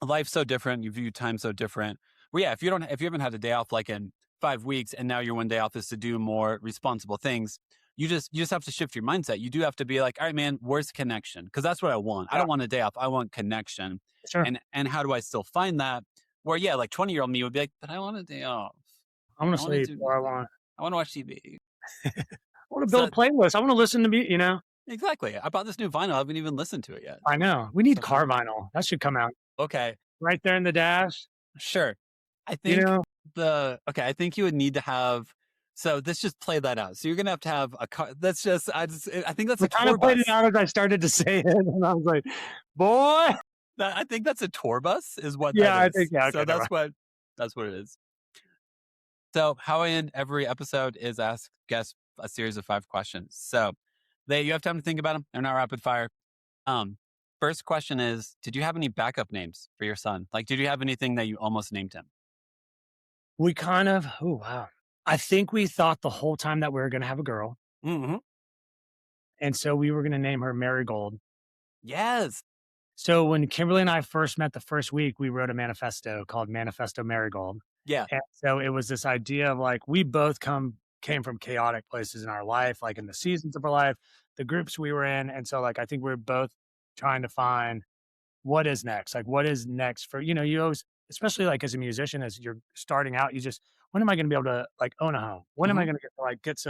life so different. You view time so different. Well, yeah, if you haven't had a day off like in 5 weeks and now your one day off is to do more responsible things, you just have to shift your mindset. You do have to be like, all right, man, where's connection? Because that's what I want. Yeah. I don't want a day off. I want connection. Sure. And how do I still find that? Where, yeah, like 20-year-old me would be like, but I want a day off. I want to sleep or I want to watch TV. I want to build a playlist. I want to listen to me, you know? Exactly. I bought this new vinyl. I haven't even listened to it yet. I know. We need car vinyl. That should come out. Okay. Right there in the dash. Sure. I think I think you would need to have. So let's just play that out. So you're gonna have to have a car. I think that's a kind of played it out as I started to say it, and I was like, "Boy." I think that's a tour bus, is what. Yeah, that is. I think yeah. Okay, so that's what it is. So how I end every episode is ask guests a series of 5 questions. So you have time to think about them. They're not rapid fire. First question is: did you have any backup names for your son? Like, did you have anything that you almost named him? We kind of. Oh wow. I think we thought the whole time that we were going to have a girl. Mm-hmm. And so we were going to name her Marigold. Yes. So when Kimberly and I first met the first week, we wrote a manifesto called Manifesto Marigold. Yeah. And so it was this idea of like, we both came from chaotic places in our life, like in the seasons of our life, the groups we were in. And so like, I think we're both trying to find what is next, like what is next for, you know, you always, especially like as a musician, as you're starting out, when am I going to be able to like own a home? When am I going to get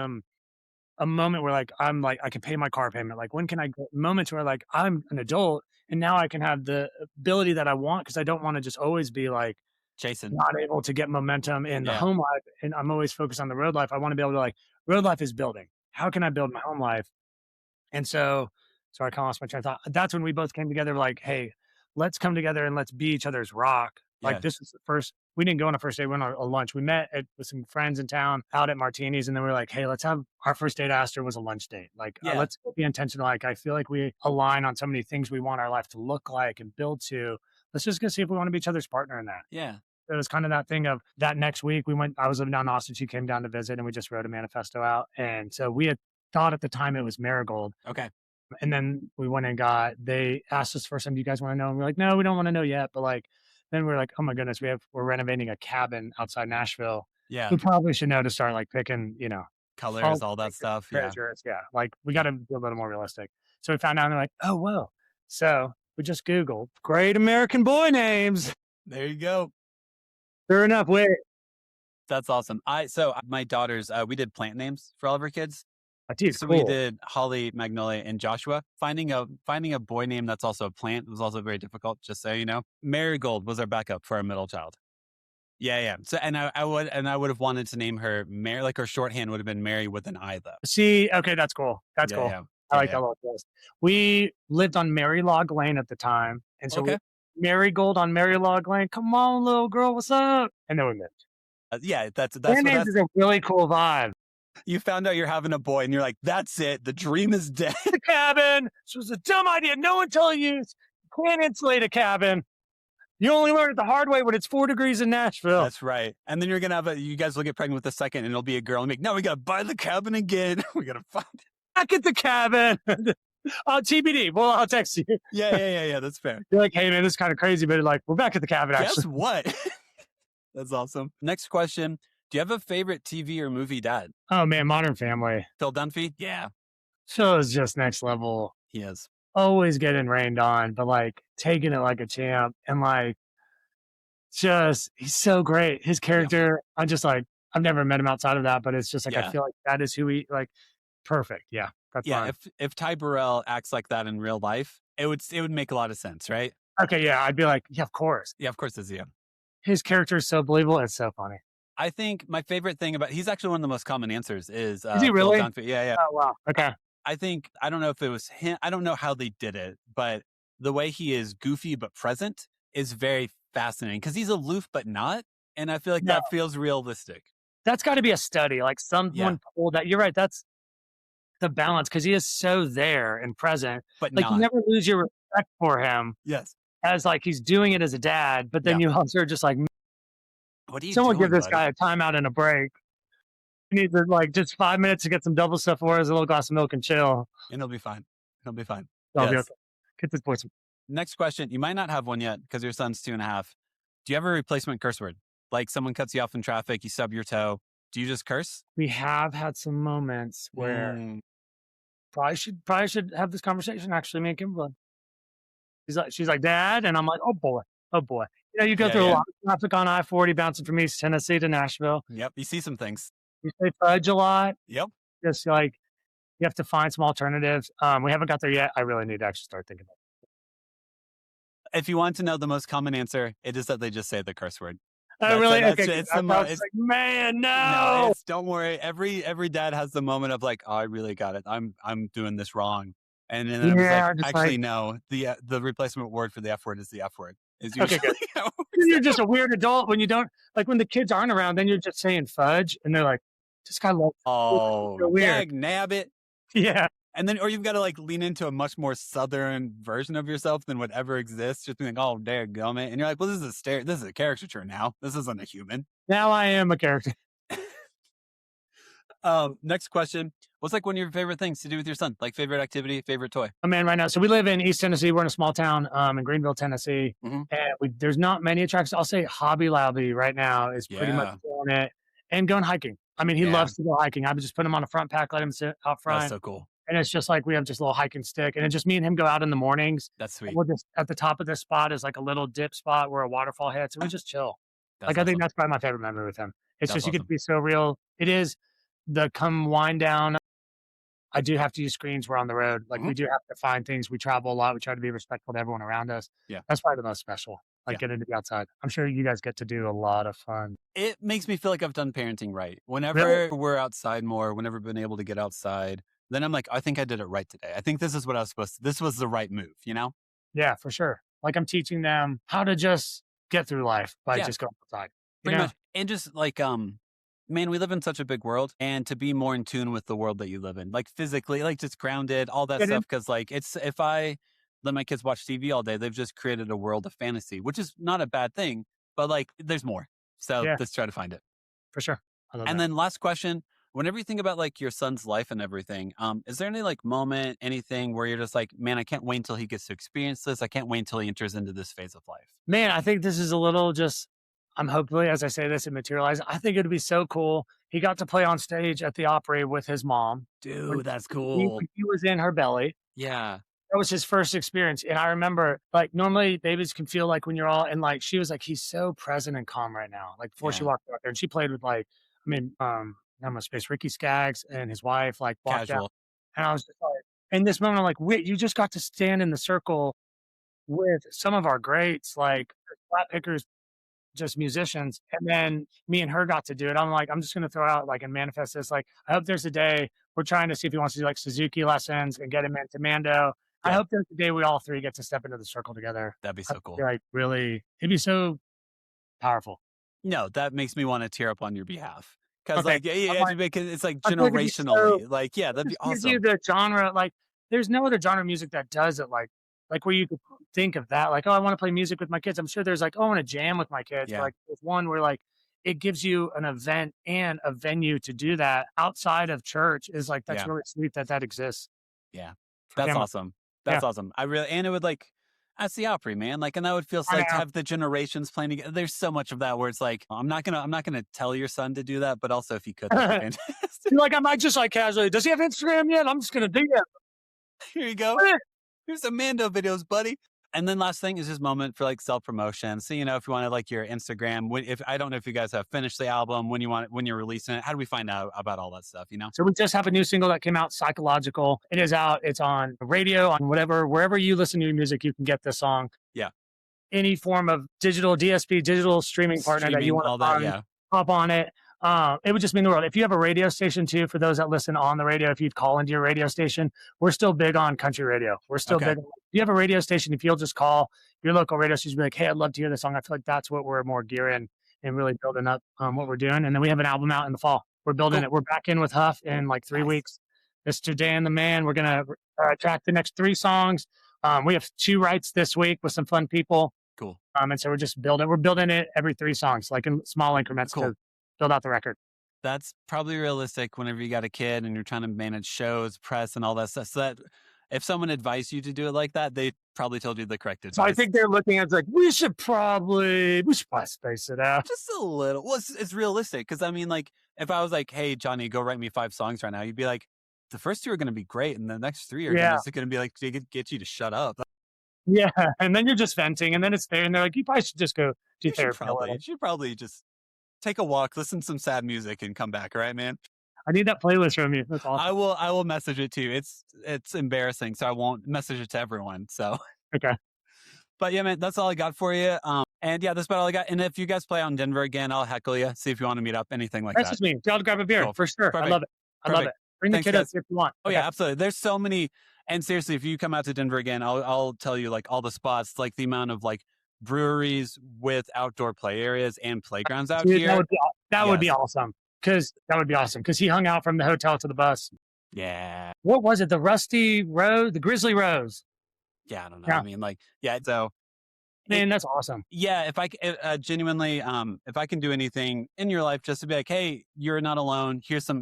a moment where like, I'm like, I can pay my car payment. Like when can I get moments where like I'm an adult and now I can have the ability that I want. Cause I don't want to just always be like chasing, not able to get momentum in the home life. And I'm always focused on the road life. I want to be able to like, road life is building. How can I build my home life? And so, sorry, I kind of lost my train of thought. That's when we both came together like, hey, let's come together and let's be each other's rock. Like this was the first, we didn't go on a first date, we went on a lunch. We met with some friends in town out at Martini's. And then we were like, hey, let's have our first date after was a lunch date. Like, let's be intentional. Like, I feel like we align on so many things we want our life to look like and build to. Let's just go see if we want to be each other's partner in that. Yeah. it was kind of that thing of that next week I was living down in Austin. She came down to visit and we just wrote a manifesto out. And so we had thought at the time it was Marigold. Okay. And then we went and they asked us first time, do you guys want to know? And we're like, no, we don't want to know yet. But like, then we're like, oh my goodness, we're renovating a cabin outside Nashville. Yeah. We probably should know to start like picking, Colors, all that stuff. Yeah. Treasures. Yeah. Like we got to be a little more realistic. So we found out and they're like, oh, whoa. So we just Googled great American boy names. There you go. Sure enough, That's awesome. So my daughters, we did plant names for all of our kids. So we did Holly, Magnolia, and Joshua. Finding a boy name that's also a plant was also very difficult, just so you know. Marigold was our backup for our middle child. Yeah. So I would have wanted to name her Mary, like her shorthand would have been Mary with an I though. See, okay, that's cool. That's cool. Yeah. I like that little twist. We lived on Mary Log Lane at the time. And so Marigold on Mary Log Lane. Come on, little girl, what's up? And then we moved. That's is a really cool vibe. You found out you're having a boy and you're like, that's it. The dream is dead. The cabin. This was a dumb idea. No one told you. You can't insulate a cabin. You only learn it the hard way when it's 4 degrees in Nashville. That's right. And then you're going to you guys will get pregnant with the second and it'll be a girl. And be like, no, we got to buy the cabin again. We got to find it. Back at the cabin. TBD. Well, I'll text you. Yeah. That's fair. You're like, hey, man, this is kind of crazy, but like, we're back at the cabin, actually. Guess what? That's awesome. Next question. Do you have a favorite TV or movie dad? Oh, man, Modern Family. Phil Dunphy? Yeah. Phil is just next level. He is. Always getting rained on, but like taking it like a champ. And like, he's so great. His character, I'm just like, I've never met him outside of that, but it's just like, I feel like that is who he, like, perfect. Yeah. That's fine. If Ty Burrell acts like that in real life, it would make a lot of sense, right? Okay, yeah. I'd be like, yeah, of course. Yeah, of course it's you. His character is so believable. It's so funny. I think my favorite thing he's actually one of the most common answers is he really? Phil Dunphy. Yeah. Oh, wow. Okay. I don't know if it was him. I don't know how they did it, but the way he is goofy but present is very fascinating because he's aloof but not. And I feel like that feels realistic. That's got to be a study. Like someone pulled that. You're right. That's the balance because he is so there and present. But like you never lose your respect for him. Yes. As like he's doing it as a dad, but then you also are just like, what are you someone doing, give this guy a timeout and a break. He needs to like just 5 minutes to get some double stuff or a little glass of milk and chill. And he'll be fine. He'll be fine. I'll be okay. Get this boy some. Next question. You might not have one yet because your son's 2.5. Do you have a replacement curse word? Like someone cuts you off in traffic, you stub your toe. Do you just curse? We have had some moments where probably should have this conversation. Actually, me and Kimberly. She's like, Dad, and I'm like, oh boy. You go through a lot of traffic on I-40 bouncing from East Tennessee to Nashville. Yep, you see some things. You say fudge a lot. Yep. Just like you have to find some alternatives. We haven't got there yet. I really need to actually start thinking about it. If you want to know the most common answer, it is that they just say the curse word. Oh, really? Okay. It's like, man, no. Don't worry. Every dad has the moment of like, oh, I really got it. I'm doing this wrong. And then I was like, actually, no. The replacement word for the F word is the F word. Is usually okay, good. You're just a weird adult when you don't like when the kids aren't around. Then you're just saying fudge, and they're like, "This guy loves." Oh, weird. Nab it. Yeah. And then, or you've got to like lean into a much more southern version of yourself than whatever exists. Just being like, "Oh, dadgummit," and you're like, "Well, this is a caricature now. This isn't a human." Now I am a character. Next question. What's like one of your favorite things to do with your son? Like favorite activity, favorite toy? Oh man, right now. So we live in East Tennessee. We're in a small town in Greenville, Tennessee. Mm-hmm. And there's not many attractions. I'll say Hobby Lobby right now is pretty much doing it. And going hiking. I mean, he loves to go hiking. I would just put him on a front pack, let him sit out front. That's so cool. And it's just like we have just a little hiking stick. And it's just me and him go out in the mornings. That's sweet. We're just at the top of this spot is like a little dip spot where a waterfall hits. And we just chill. I think that's probably my favorite memory with him. It's just you get to be so real. It is the come wind down. I do have to use screens. We're on the road. Like we do have to find things. We travel a lot. We try to be respectful to everyone around us. Yeah. That's probably the most special. Like getting to be outside. I'm sure you guys get to do a lot of fun. It makes me feel like I've done parenting right. Whenever we're outside more, whenever I've been able to get outside, then I'm like, I think I did it right today. I think this is what I was supposed to, this was the right move, you know? Yeah, for sure. Like I'm teaching them how to just get through life by just going outside. Pretty much. And just like, man, we live in such a big world, and to be more in tune with the world that you live in, like physically, like just grounded, all that stuff. Cause like if I let my kids watch TV all day, they've just created a world of fantasy, which is not a bad thing. but like there's more. So Yeah. let's try to find it. For sure. I love And that. then last question, whenever you think about like your son's life and everything, is there any like moment, anything where you're just like, man, I can't wait until he gets to experience this. I can't wait until he enters into this phase of life. Man, I think this is a little just, I'm hopefully, as I say this, it materializes. I think it'd be so cool. He got to play on stage at the Opry with his mom. Dude, that's When cool. he was in her belly. Yeah. That was his first experience. And I remember, like, normally babies can feel like when you're all, and like, she was like, he's so present and calm right now. Like, before she walked out there, and she played with, like, I'm a space, Ricky Skaggs and his wife, like, walked Casual. out. And I was just like, in this moment, I'm like, wait, you just got to stand in the circle with some of our greats, like, flat pickers, just musicians. And then me and her got to do it. I'm like, I'm just going to throw out, like, and manifest this. Like, I hope there's a day we're trying to see if he wants to do, like, Suzuki lessons and get him into Mando. I hope there's a day we all three get to step into the circle together. That'd be so cool. Like, really, it'd be so powerful. No, that makes me want to tear up on your behalf. Because Okay. like, it's like I feel like it'd be generationally, so- like, yeah, that'd be It gives you awesome. the genre, like, there's no other genre of music that does it like where you could think of that. Like, oh, I want to play music with my kids. I'm sure there's like, oh, I want to jam with my kids. Yeah. But like, there's one where like it gives you an event and a venue to do that outside of church is like, that's Yeah. really sweet that exists. Yeah. For That's family. awesome. That's awesome. And it would like, that's the Opry, man. Like, and that would feel I like to know. have the generations playing together. There's so much of that where it's like, I'm not gonna tell your son to do that, but also if he could, that'd be fantastic. You're like, I might just like casually, does he have Instagram yet? I'm just going to do that. Here you go. Here's some Mando videos, buddy. And then last thing is this moment for like self-promotion. So, you know, if you want to like your Instagram, I don't know if you guys have finished the album, when you're releasing it, how do we find out about all that stuff, you know? So we just have a new single that came out, Psychological. It is out. It's on radio, on wherever you listen to your music, you can get this song. Yeah. Any form of digital DSP, digital streaming partner that you want all to that, find, yeah. hop on it. It would just mean the world. If you have a radio station too, for those that listen on the radio, if you'd call into your radio station, we're still big on country radio. We're still Okay. big. If you have a radio station, if you'll just call your local radio station, be like, hey, I'd love to hear this song. I feel like that's what we're more gearing and really building up what we're doing. And then we have an album out in the fall. We're building it. We're back in with Huff in like 3 weeks. It's Today and the Man. We're going to track the next 3 songs. We have 2 writes this week with some fun people. Cool. And so we're just building. We're building it every 3 songs, like in small increments to build out the record. That's probably realistic whenever you got a kid and you're trying to manage shows, press, and all that stuff. So that if someone advised you to do it like that, they probably told you the correct advice. So I think they're looking at it like, we should probably space it out. Just a little. Well, it's realistic because I mean, like, if I was like, hey, Johnny, go write me 5 songs right now, you'd be like, the first 2 are going to be great, and the next 3 are going to be like, to get you to shut up. Yeah, and then you're just venting, and then it's there, and they're like, you probably should just go do therapy. You should probably just take a walk, listen to some sad music, and come back, right, man? I need that playlist from you. That's awesome. I will message it to you. It's embarrassing, so I won't message it to everyone. So okay. But yeah, man, that's all I got for you. And yeah, that's about all I got. And if you guys play out in Denver again, I'll heckle you. See if you want to meet up, anything like that. Message me. Y'all grab a beer for sure. Perfect. I love it. I love it. Bring the kiddos if you want. Oh yeah, absolutely. There's so many. And seriously, if you come out to Denver again, I'll tell you like all the spots, like the amount of like breweries with outdoor play areas and playgrounds out here. That would be awesome. Because he hung out from the hotel to the bus. Yeah. What was it? The Rusty Rose? The Grizzly Rose? Yeah, I don't know. Yeah. I mean, like, yeah. So, man, that's awesome. Yeah, if I genuinely, if I can do anything in your life, just to be like, hey, you're not alone. Here's some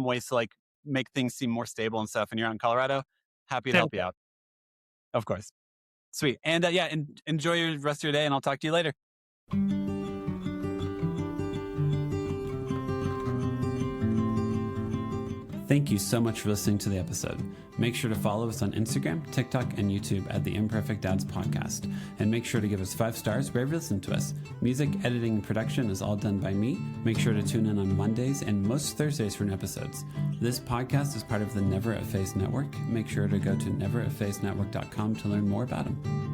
ways to like make things seem more stable and stuff. And you're out in Colorado, happy to help you out. Of course. Sweet. And enjoy your rest of your day, and I'll talk to you later. Thank you so much for listening to the episode. Make sure to follow us on Instagram, TikTok, and YouTube at the Imperfect Dads Podcast. And make sure to give us 5 stars wherever you listen to us. Music, editing, and production is all done by me. Make sure to tune in on Mondays and most Thursdays for new episodes. This podcast is part of the Never Efface Network. Make sure to go to nevereffacenetwork.com to learn more about them.